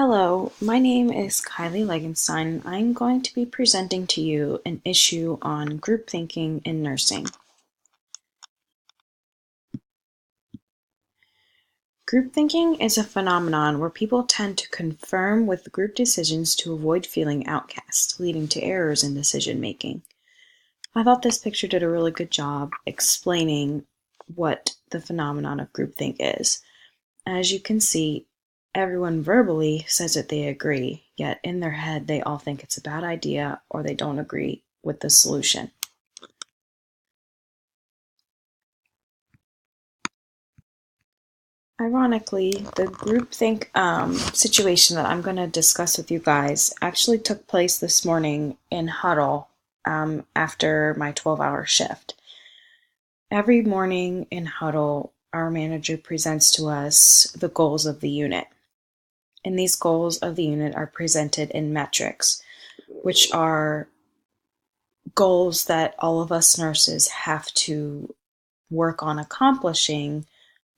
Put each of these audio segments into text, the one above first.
Hello, my name is Kylie Legenstein. I'm going to be presenting to you an issue on group thinking in nursing. Group thinking is a phenomenon where people tend to conform with group decisions to avoid feeling outcast, leading to errors in decision making. I thought this picture did a really good job explaining what the phenomenon of groupthink is. As you can see, everyone verbally says that they agree, yet in their head they all think it's a bad idea or they don't agree with the solution. Ironically, the groupthink situation that I'm going to discuss with you guys actually took place this morning in huddle after my 12-hour shift. Every morning in huddle, our manager presents to us the goals of the unit. And these goals of the unit are presented in metrics, which are goals that all of us nurses have to work on accomplishing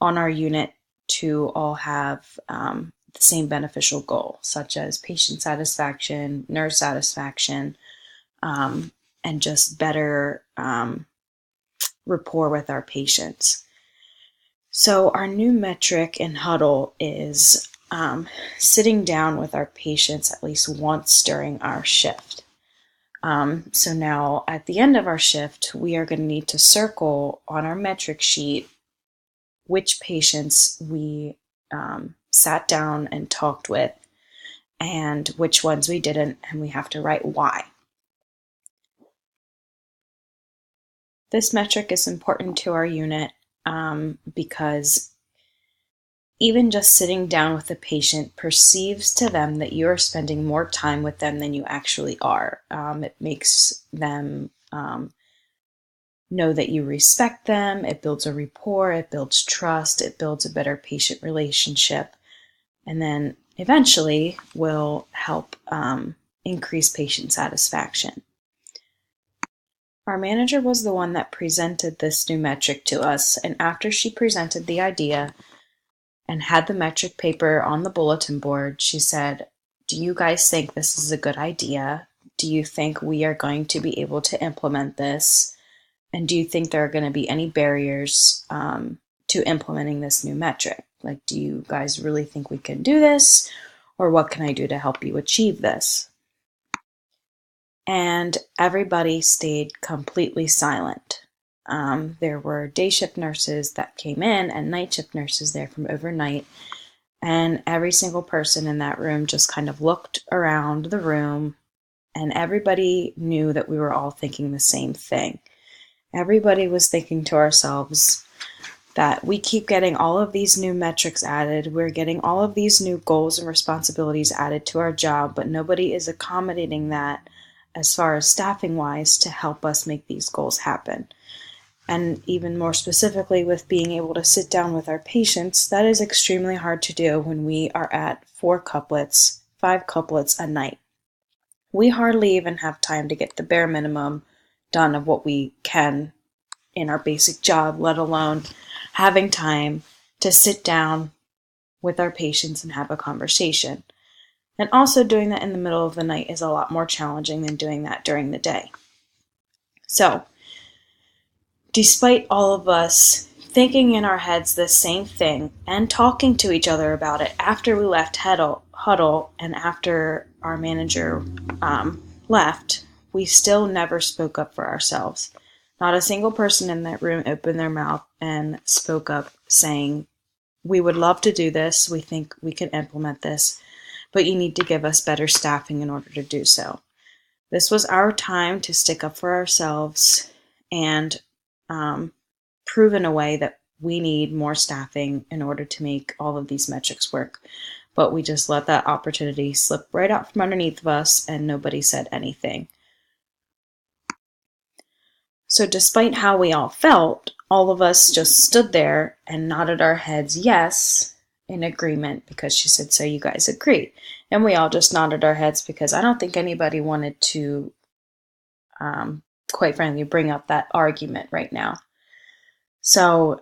on our unit to all have the same beneficial goal, such as patient satisfaction, nurse satisfaction, and just better rapport with our patients. So our new metric in huddle is sitting down with our patients at least once during our shift. So now at the end of our shift, we are going to need to circle on our metric sheet which patients we sat down and talked with and which ones we didn't, and we have to write why. This metric is important to our unit because even just sitting down with a patient perceives to them that you are spending more time with them than you actually are. It makes them know that you respect them. It builds a rapport, it builds trust, it builds a better patient relationship, and then eventually will help increase patient satisfaction. Our manager was the one that presented this new metric to us, and after she presented the idea and had the metric paper on the bulletin board, she said, "Do you guys think this is a good idea? Do you think we are going to be able to implement this? And do you think there are going to be any barriers to implementing this new metric? Like, do you guys really think we can do this? Or what can I do to help you achieve this?" And everybody stayed completely silent. There were day shift nurses that came in and night shift nurses there from overnight. And every single person in that room just kind of looked around the room, and everybody knew that we were all thinking the same thing. Everybody was thinking to ourselves that we keep getting all of these new metrics added, we're getting all of these new goals and responsibilities added to our job, but nobody is accommodating that as far as staffing wise to help us make these goals happen. And even more specifically with being able to sit down with our patients, that is extremely hard to do when we are at 4 couplets, 5 couplets a night. We hardly even have time to get the bare minimum done of what we can in our basic job, let alone having time to sit down with our patients and have a conversation. And also doing that in the middle of the night is a lot more challenging than doing that during the day. So, despite all of us thinking in our heads the same thing and talking to each other about it after we left huddle and after our manager left, we still never spoke up for ourselves. Not a single person in that room opened their mouth and spoke up saying, "We would love to do this. We think we can implement this, but you need to give us better staffing in order to do so." This was our time to stick up for ourselves and prove in a way that we need more staffing in order to make all of these metrics work. But we just let that opportunity slip right out from underneath of us, and nobody said anything. So despite how we all felt, all of us just stood there and nodded our heads yes in agreement because she said, "So you guys agree?" And we all just nodded our heads because I don't think anybody wanted to, quite frankly, bring up that argument right now. So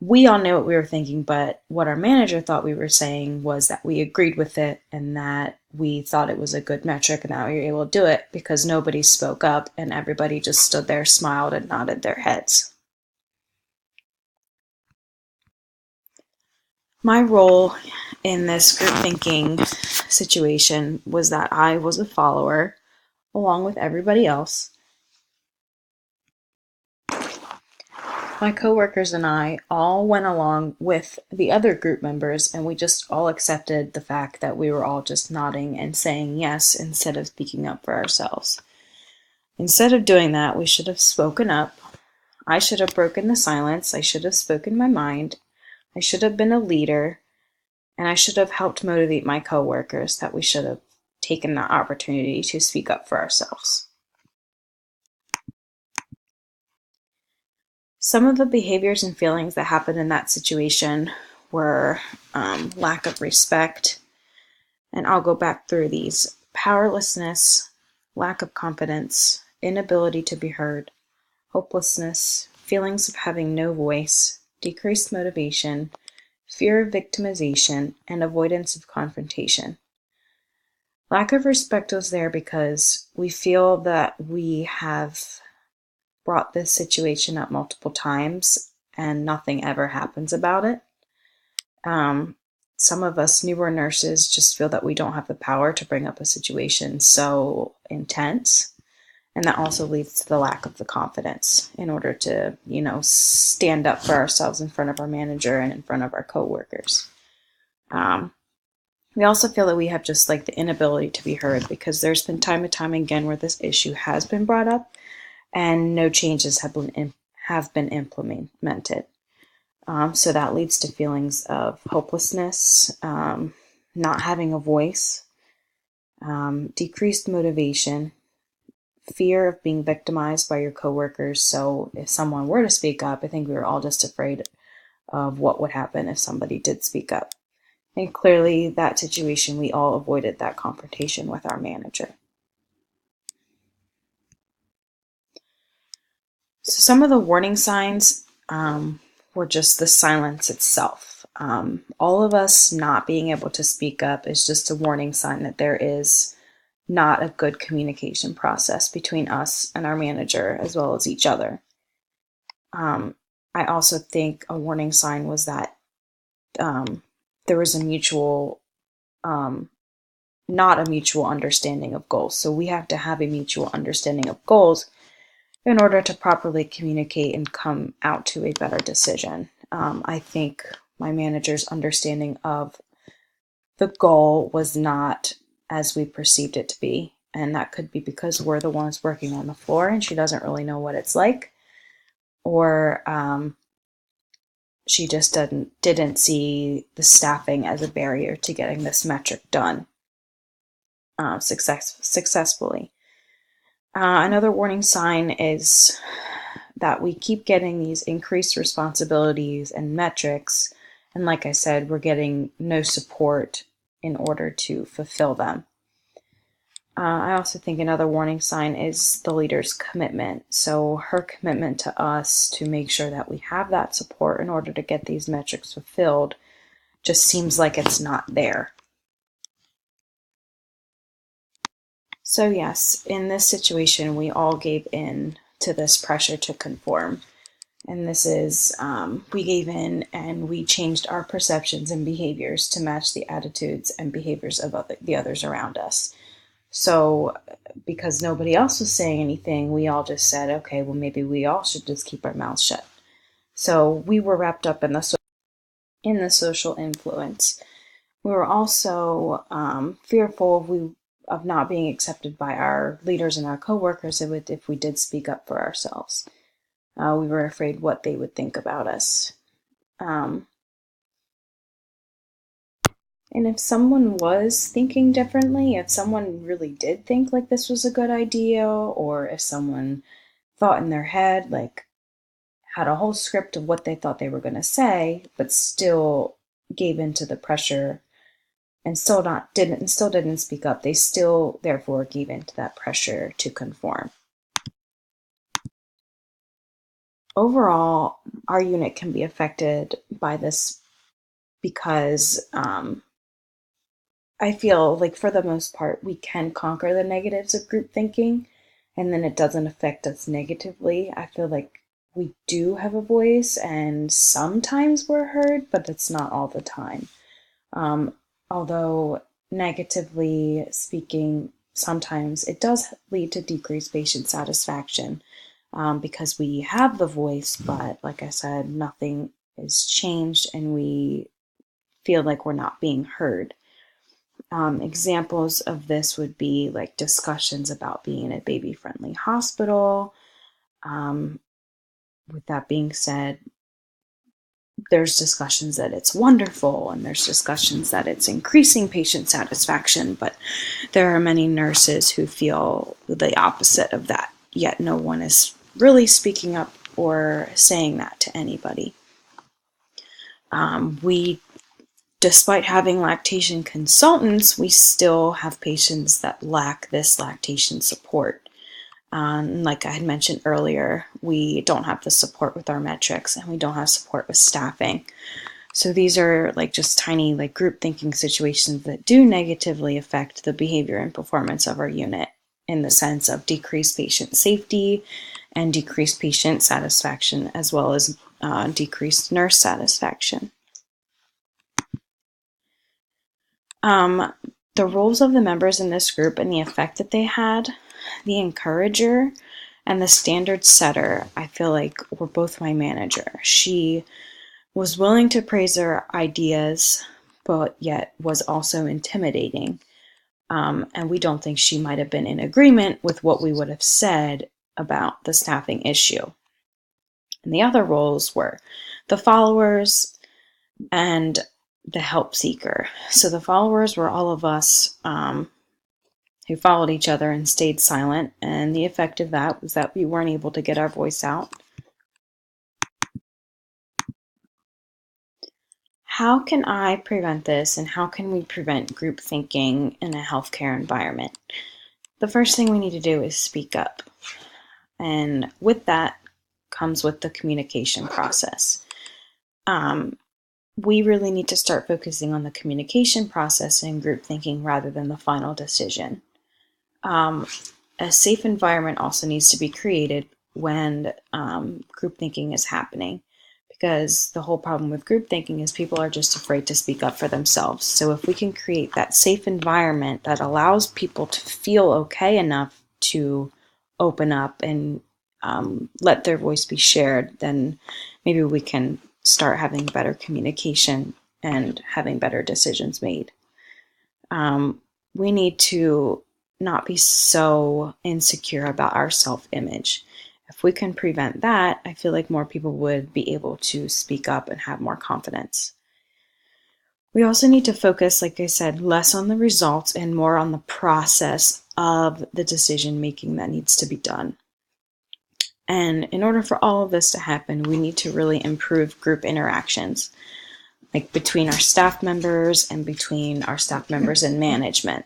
we all knew what we were thinking, but what our manager thought we were saying was that we agreed with it and that we thought it was a good metric and that we were able to do it because nobody spoke up and everybody just stood there, smiled, and nodded their heads. My role in this group thinking situation was that I was a follower along with everybody else. My coworkers and I all went along with the other group members, and we just all accepted the fact that we were all just nodding and saying yes instead of speaking up for ourselves. Instead of doing that, we should have spoken up. I should have broken the silence. I should have spoken my mind. I should have been a leader, and I should have helped motivate my coworkers that we should have taken that opportunity to speak up for ourselves. Some of the behaviors and feelings that happened in that situation were lack of respect, and I'll go back through these: powerlessness, lack of confidence, inability to be heard, hopelessness, feelings of having no voice, decreased motivation, fear of victimization, and avoidance of confrontation. Lack of respect was there because we feel that we have brought this situation up multiple times and nothing ever happens about it. Some of us newer nurses just feel that we don't have the power to bring up a situation so intense. And that also leads to the lack of the confidence in order to, stand up for ourselves in front of our manager and in front of our coworkers. We also feel that we have just like the inability to be heard because there's been time and time again where this issue has been brought up and no changes have been implemented. So that leads to feelings of hopelessness, not having a voice, decreased motivation, fear of being victimized by your coworkers. So if someone were to speak up, I think we were all just afraid of what would happen if somebody did speak up. And clearly, that situation, we all avoided that confrontation with our manager. So some of the warning signs were just the silence itself. All of us not being able to speak up is just a warning sign that there is not a good communication process between us and our manager as well as each other. I also think a warning sign was that there was a mutual, not a mutual understanding of goals. So we have to have a mutual understanding of goals in order to properly communicate and come out to a better decision. I think my manager's understanding of the goal was not as we perceived it to be. And that could be because we're the ones working on the floor and she doesn't really know what it's like. Or she just didn't see the staffing as a barrier to getting this metric done successfully. Another warning sign is that we keep getting these increased responsibilities and metrics, and like I said, we're getting no support in order to fulfill them. I also think another warning sign is the leader's commitment. So her commitment to us to make sure that we have that support in order to get these metrics fulfilled just seems like it's not there. So yes, in this situation, we all gave in to this pressure to conform. And this is, we gave in and we changed our perceptions and behaviors to match the attitudes and behaviors of the others around us. So because nobody else was saying anything, we all just said, okay, well, maybe we all should just keep our mouths shut. So we were wrapped up in the social influence. We were also fearful of not being accepted by our leaders and our coworkers if we did speak up for ourselves. We were afraid what they would think about us. And if someone was thinking differently, if someone really did think like this was a good idea, or if someone thought in their head, like had a whole script of what they thought they were going to say, but still gave into the pressure and still didn't speak up, they still therefore gave into that pressure to conform. overall, our unit can be affected by this because I feel like for the most part, we can conquer the negatives of group thinking and then it doesn't affect us negatively. I feel like we do have a voice and sometimes we're heard, but it's not all the time. Um, Although, negatively speaking, sometimes it does lead to decreased patient satisfaction because we have the voice, but like I said, nothing is changed and we feel like we're not being heard. Examples of this would be like discussions about being in a baby friendly hospital. Um, with that being said, there's discussions that it's wonderful and there's discussions that it's increasing patient satisfaction, but there are many nurses who feel the opposite of that, yet no one is really speaking up or saying that to anybody. We Despite having lactation consultants, we still have patients that lack this lactation support. Like I had mentioned earlier, we don't have the support with our metrics and we don't have support with staffing. So these are like just tiny like group thinking situations that do negatively affect the behavior and performance of our unit in the sense of decreased patient safety and decreased patient satisfaction as well as decreased nurse satisfaction. The roles of the members in this group and the effect that they had, the encourager and the standard setter, I feel like were both my manager. She was willing to praise their ideas, but yet was also intimidating. And we don't think she might have been in agreement with what we would have said about the staffing issue. And the other roles were the followers and the help seeker. So the followers were all of us who followed each other and stayed silent. And the effect of that was that we weren't able to get our voice out. How can I prevent this and how can we prevent group thinking in a healthcare environment? The first thing we need to do is speak up. And with that comes with the communication process. We really need to start focusing on the communication process in group thinking rather than the final decision. A safe environment also needs to be created when group thinking is happening, because the whole problem with group thinking is people are just afraid to speak up for themselves. So if we can create that safe environment that allows people to feel okay enough to open up and let their voice be shared, then maybe we can start having better communication and having better decisions made. We need to not be so insecure about our self-image. If we can prevent that, I feel like more people would be able to speak up and have more confidence. We also need to focus, like I said, less on the results and more on the process of the decision making that needs to be done. And in order for all of this to happen, we need to really improve group interactions, like between our staff members and between our staff members and management.